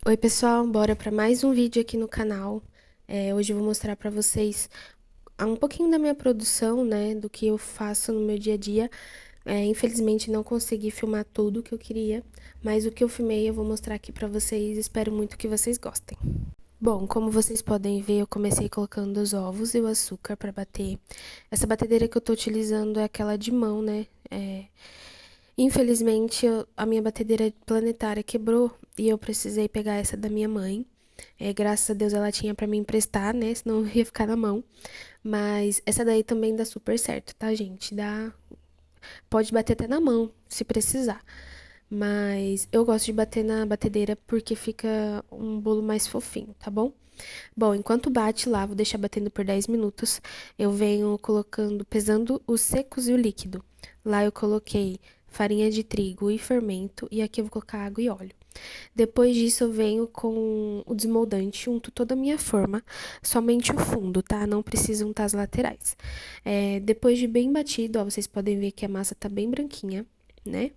Oi pessoal, bora para mais um vídeo aqui no canal. Hoje eu vou mostrar para vocês um pouquinho da minha produção, né, do que eu faço no meu dia a dia. Infelizmente não consegui filmar tudo o que eu queria, mas o que eu filmei eu vou mostrar aqui para vocês. Espero muito que vocês gostem. Bom, como vocês podem ver, eu comecei colocando os ovos e o açúcar para bater. Essa batedeira que eu tô utilizando é aquela de mão, né? Infelizmente, a minha batedeira planetária quebrou e eu precisei pegar essa da minha mãe. Graças a Deus ela tinha pra me emprestar, né? Senão eu ia ficar na mão. Mas essa daí também dá super certo, tá, gente? Pode bater até na mão, se precisar. Mas eu gosto de bater na batedeira porque fica um bolo mais fofinho, tá bom? Bom, enquanto bate lá, vou deixar batendo por 10 minutos. Eu venho colocando, pesando os secos e o líquido. Lá eu coloquei farinha de trigo e fermento, e aqui eu vou colocar água e óleo. Depois disso, eu venho com o desmoldante, unto toda a minha forma, somente o fundo, tá? Não precisa untar as laterais. Depois de bem batido, ó, vocês podem ver que a massa tá bem branquinha, né?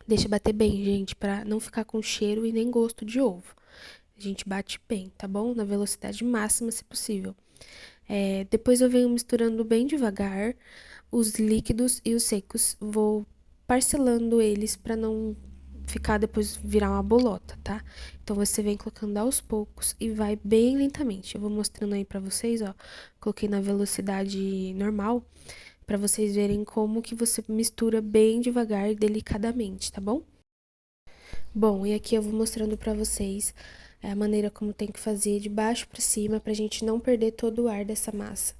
Deixa bater bem, gente, pra não ficar com cheiro e nem gosto de ovo. A gente bate bem, tá bom? Na velocidade máxima, se possível. Depois eu venho misturando bem devagar os líquidos e os secos. Vou parcelando eles para não ficar depois virar uma bolota, tá? Então você vem colocando aos poucos e vai bem lentamente. Eu vou mostrando aí para vocês, ó. Coloquei na velocidade normal para vocês verem como que você mistura bem devagar e delicadamente, tá bom? Bom, e aqui eu vou mostrando pra vocês a maneira como tem que fazer de baixo pra cima pra gente não perder todo o ar dessa massa,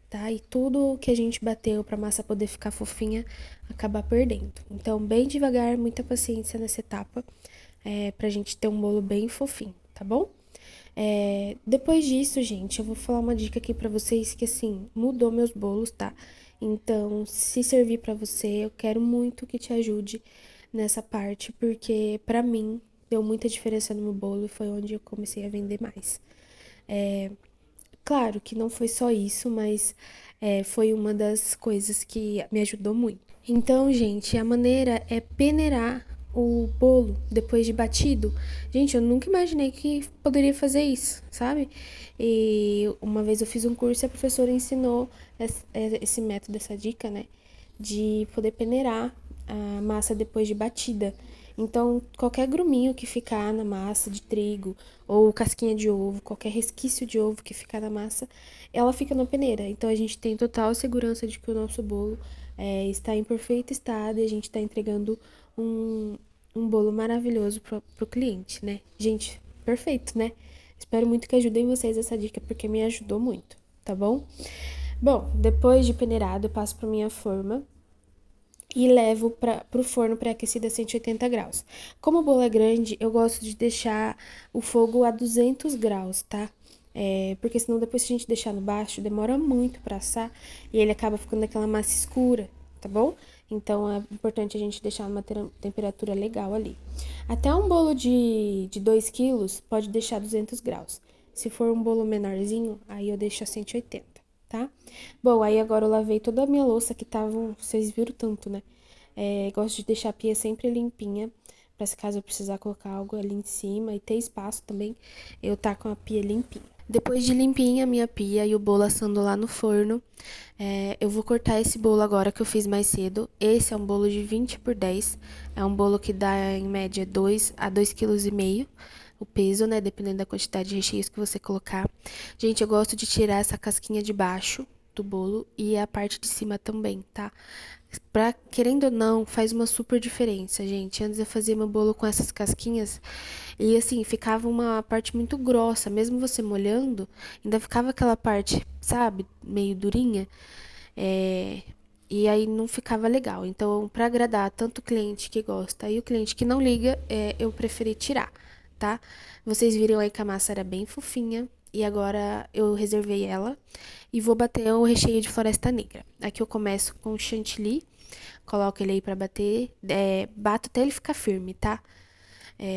tá? E tudo que a gente bateu pra massa poder ficar fofinha, acabar perdendo. Então, bem devagar, muita paciência nessa etapa, pra gente ter um bolo bem fofinho, tá bom? Depois disso, gente, eu vou falar uma dica aqui pra vocês que, assim, mudou meus bolos, tá? Então, se servir pra você, eu quero muito que te ajude nessa parte, porque pra mim deu muita diferença no meu bolo e foi onde eu comecei a vender mais. É, Claro que não foi só isso, mas foi uma das coisas que me ajudou muito. Então, gente, a maneira é peneirar o bolo depois de batido. Gente, eu nunca imaginei que poderia fazer isso, sabe? E uma vez eu fiz um curso e a professora ensinou esse método, essa dica, né? De poder peneirar a massa depois de batida. Então, qualquer gruminho que ficar na massa de trigo ou casquinha de ovo, qualquer resquício de ovo que ficar na massa, ela fica na peneira. Então, a gente tem total segurança de que o nosso bolo está em perfeito estado e a gente está entregando um, um bolo maravilhoso pro cliente, né? Gente, perfeito, né? Espero muito que ajudem vocês essa dica, porque me ajudou muito, tá bom? Bom, depois de peneirado, eu passo para minha forma e levo para o forno pré-aquecido a 180 graus. Como o bolo é grande, eu gosto de deixar o fogo a 200 graus, tá? Porque senão depois se a gente deixar no baixo, demora muito para assar e ele acaba ficando aquela massa escura, tá bom? Então é importante a gente deixar numa temperatura legal ali. Até um bolo de 2 quilos pode deixar 200 graus. Se for um bolo menorzinho, aí eu deixo a 180, tá? Bom, aí agora eu lavei toda a minha louça que tava, vocês viram tanto, né? Gosto de deixar a pia sempre limpinha, para se caso eu precisar colocar algo ali em cima e ter espaço também, eu tá com a pia limpinha. Depois de limpinha a minha pia e o bolo assando lá no forno, eu vou cortar esse bolo agora que eu fiz mais cedo. Esse é um bolo de 20 por 10, é um bolo que dá em média 2 a 2,5 kg o peso, né? Dependendo da quantidade de recheios que você colocar. Gente, eu gosto de tirar essa casquinha de baixo do bolo e a parte de cima também, tá? Querendo ou não, faz uma super diferença, gente. Antes eu fazia meu bolo com essas casquinhas e assim, ficava uma parte muito grossa, mesmo você molhando, ainda ficava aquela parte, sabe, meio durinha. É, e aí não ficava legal. Então, para agradar tanto o cliente que gosta e o cliente que não liga, eu preferi tirar, tá? Vocês viram aí que a massa era bem fofinha. E agora eu reservei ela e vou bater o recheio de floresta negra. Aqui eu começo com chantilly, coloco ele aí pra bater, bato até ele ficar firme, tá?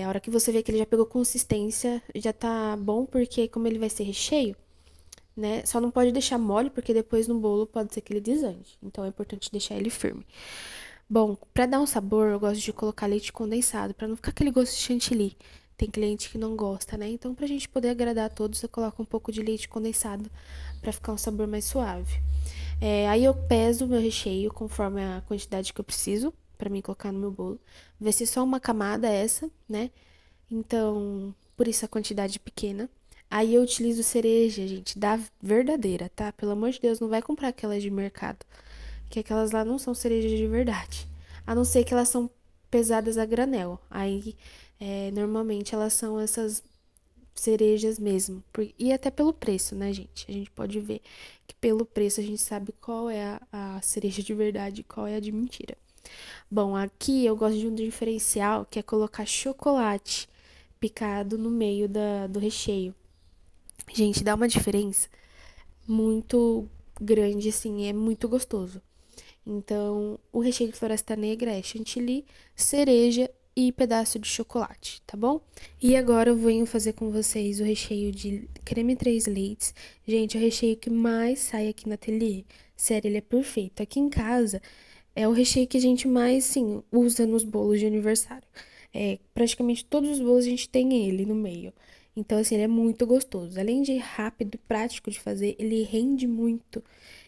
A hora que você vê que ele já pegou consistência, já tá bom, porque como ele vai ser recheio, né? Só não pode deixar mole, porque depois no bolo pode ser que ele desande. Então é importante deixar ele firme. Bom, pra dar um sabor, eu gosto de colocar leite condensado, pra não ficar aquele gosto de chantilly. Tem cliente que não gosta, né? Então, pra gente poder agradar a todos, eu coloco um pouco de leite condensado pra ficar um sabor mais suave. Aí eu peso o meu recheio conforme a quantidade que eu preciso pra mim colocar no meu bolo. Vai ser só uma camada essa, né? Então, por isso a quantidade pequena. Aí eu utilizo cereja, gente, da verdadeira, tá? Pelo amor de Deus, não vai comprar aquelas de mercado, que aquelas lá não são cerejas de verdade. A não ser que elas são pesadas a granel. Aí, normalmente elas são essas cerejas mesmo. E até pelo preço, né, gente? A gente pode ver que pelo preço a gente sabe qual é a cereja de verdade e qual é a de mentira. Bom, aqui eu gosto de um diferencial que é colocar chocolate picado no meio do recheio. Gente, dá uma diferença muito grande, assim, é muito gostoso. Então, o recheio de floresta negra é chantilly, cereja e pedaço de chocolate, tá bom? E agora eu venho fazer com vocês o recheio de creme três leites. Gente, é o recheio que mais sai aqui na ateliê. Sério, ele é perfeito. Aqui em casa é o recheio que a gente mais, sim, usa nos bolos de aniversário. Praticamente todos os bolos a gente tem ele no meio. Então, assim, ele é muito gostoso. Além de rápido e prático de fazer, ele rende muito.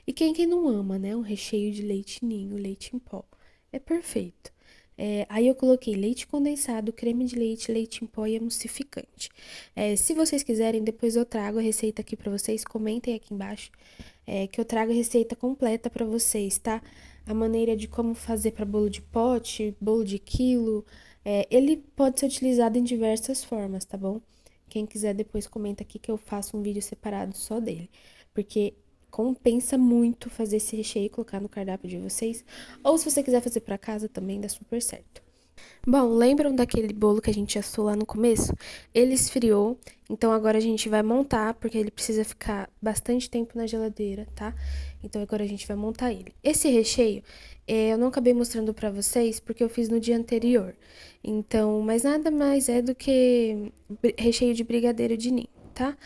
E quem não ama, né? Um recheio de leite ninho, leite em pó. É perfeito. Aí eu coloquei leite condensado, creme de leite, leite em pó e emulsificante. Se vocês quiserem, depois eu trago a receita aqui pra vocês. Comentem aqui embaixo, que eu trago a receita completa pra vocês, tá? A maneira de como fazer para bolo de pote, bolo de quilo. Ele pode ser utilizado em diversas formas, tá bom? Quem quiser depois comenta aqui que eu faço um vídeo separado só dele. Porque compensa muito fazer esse recheio e colocar no cardápio de vocês. Ou se você quiser fazer para casa também, dá super certo. Bom, lembram daquele bolo que a gente assou lá no começo? Ele esfriou, então agora a gente vai montar, porque ele precisa ficar bastante tempo na geladeira, tá? Então agora a gente vai montar ele. Esse recheio, eu não acabei mostrando pra vocês, porque eu fiz no dia anterior. Então, mas nada mais é do que recheio de brigadeiro de ninho, tá?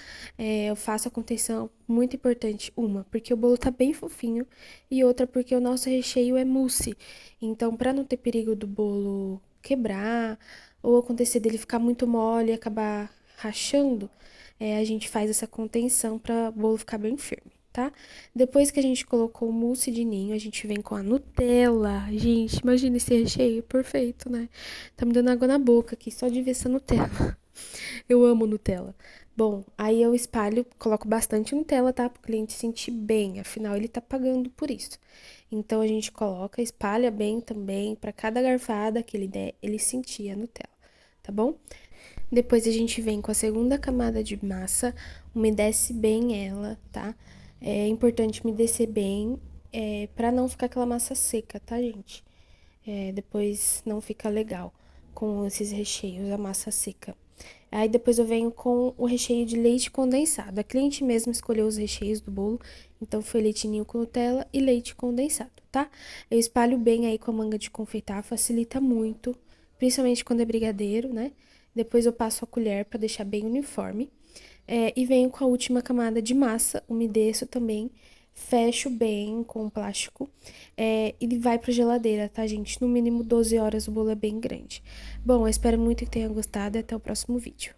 Eu faço a contenção muito importante, uma, porque o bolo tá bem fofinho, e outra, porque o nosso recheio é mousse. Então, pra não ter perigo do bolo quebrar ou acontecer dele ficar muito mole e acabar rachando, a gente faz essa contenção para o bolo ficar bem firme, tá? Depois que a gente colocou o mousse de ninho, a gente vem com a Nutella. Gente, imagina esse recheio perfeito, né? Tá me dando água na boca aqui só de ver essa Nutella. Eu amo Nutella. Bom, aí eu espalho, coloco bastante Nutella, tá? Para o cliente sentir bem, afinal ele tá pagando por isso. Então a gente coloca, espalha bem também, para cada garfada que ele der, ele sentir a Nutella, tá bom? Depois a gente vem com a segunda camada de massa, umedece bem ela, tá? É importante umedecer bem, para não ficar aquela massa seca, tá, gente? Depois não fica legal com esses recheios, a massa seca. Aí depois eu venho com o recheio de leite condensado. A cliente mesmo escolheu os recheios do bolo, então foi leite ninho com Nutella e leite condensado, tá? Eu espalho bem aí com a manga de confeitar, facilita muito, principalmente quando é brigadeiro, né? Depois eu passo a colher para deixar bem uniforme. E venho com a última camada de massa, umedeço também, fecho bem com o plástico, e vai pra geladeira, tá, gente? No mínimo 12 horas, o bolo é bem grande. Bom, eu espero muito que tenha gostado e até o próximo vídeo.